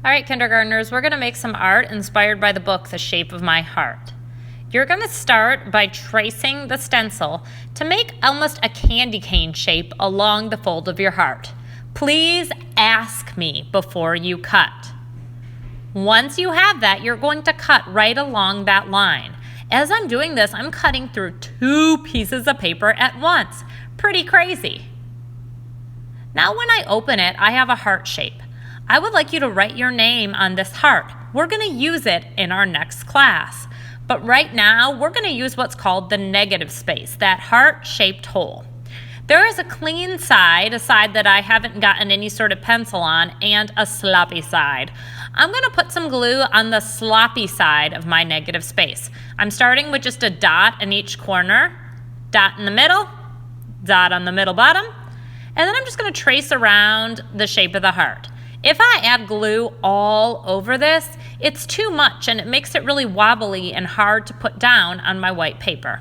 All right, kindergartners, we're going to make some art inspired by the book, The Shape of My Heart. You're going to start by tracing the stencil to make almost a candy cane shape along the fold of your heart. Please ask me before you cut. Once you have that, you're going to cut right along that line. As I'm doing this, I'm cutting through 2 pieces of paper at once. Pretty crazy. Now when I open it, I have a heart shape. I would like you to write your name on this heart. We're going to use it in our next class. But right now, we're going to use what's called the negative space, that heart-shaped hole. There is a clean side, a side that I haven't gotten any sort of pencil on, and a sloppy side. I'm going to put some glue on the sloppy side of my negative space. I'm starting with just a dot in each corner, dot in the middle, dot on the middle bottom, and then I'm just going to trace around the shape of the heart. If I add glue all over this, it's too much and it makes it really wobbly and hard to put down on my white paper.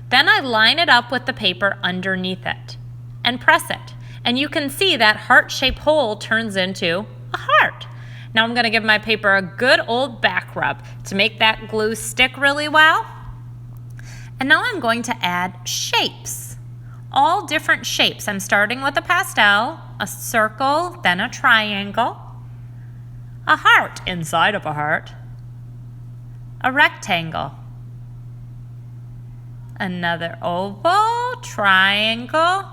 Then I line it up with the paper underneath it and press it. And you can see that heart-shaped hole turns into a heart. Now I'm going to give my paper a good old back rub to make that glue stick really well. And now I'm going to add shapes. All different shapes. I'm starting with a pastel, a circle, then a triangle, a heart inside of a heart, a rectangle, another oval, triangle.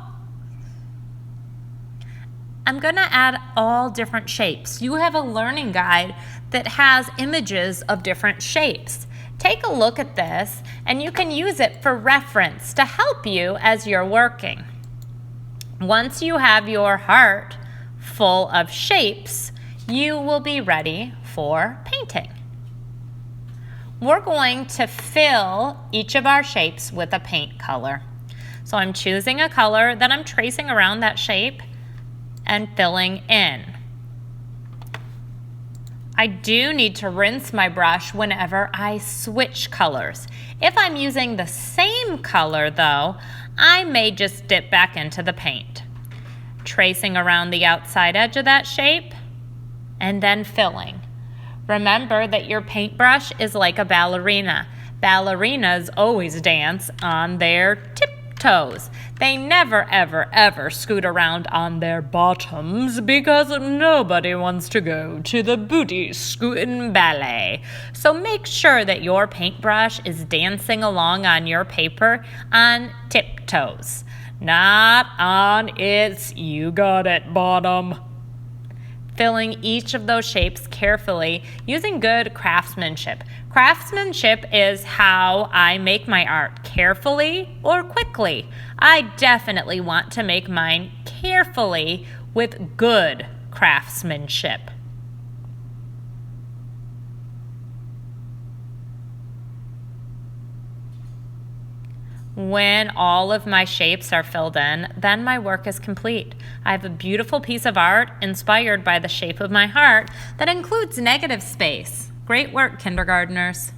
I'm going to add all different shapes. You have a learning guide that has images of different shapes. Take a look at this and you can use it for reference to help you as you're working. Once you have your heart full of shapes, you will be ready for painting. We're going to fill each of our shapes with a paint color. So I'm choosing a color, then I'm tracing around that shape and filling in. I do need to rinse my brush whenever I switch colors. If I'm using the same color though, I may just dip back into the paint. Tracing around the outside edge of that shape and then filling. Remember that your paintbrush is like a ballerina. Ballerinas always dance on their tiptoes. They never, ever, ever scoot around on their bottoms because nobody wants to go to the booty scootin' ballet. So make sure that your paintbrush is dancing along on your paper on tiptoes, not on its you got it bottom. Filling each of those shapes carefully using good craftsmanship. Craftsmanship is how I make my art, carefully or quickly. I definitely want to make mine carefully with good craftsmanship. When all of my shapes are filled in, then my work is complete. I have a beautiful piece of art inspired by the shape of my heart that includes negative space. Great work, kindergartners.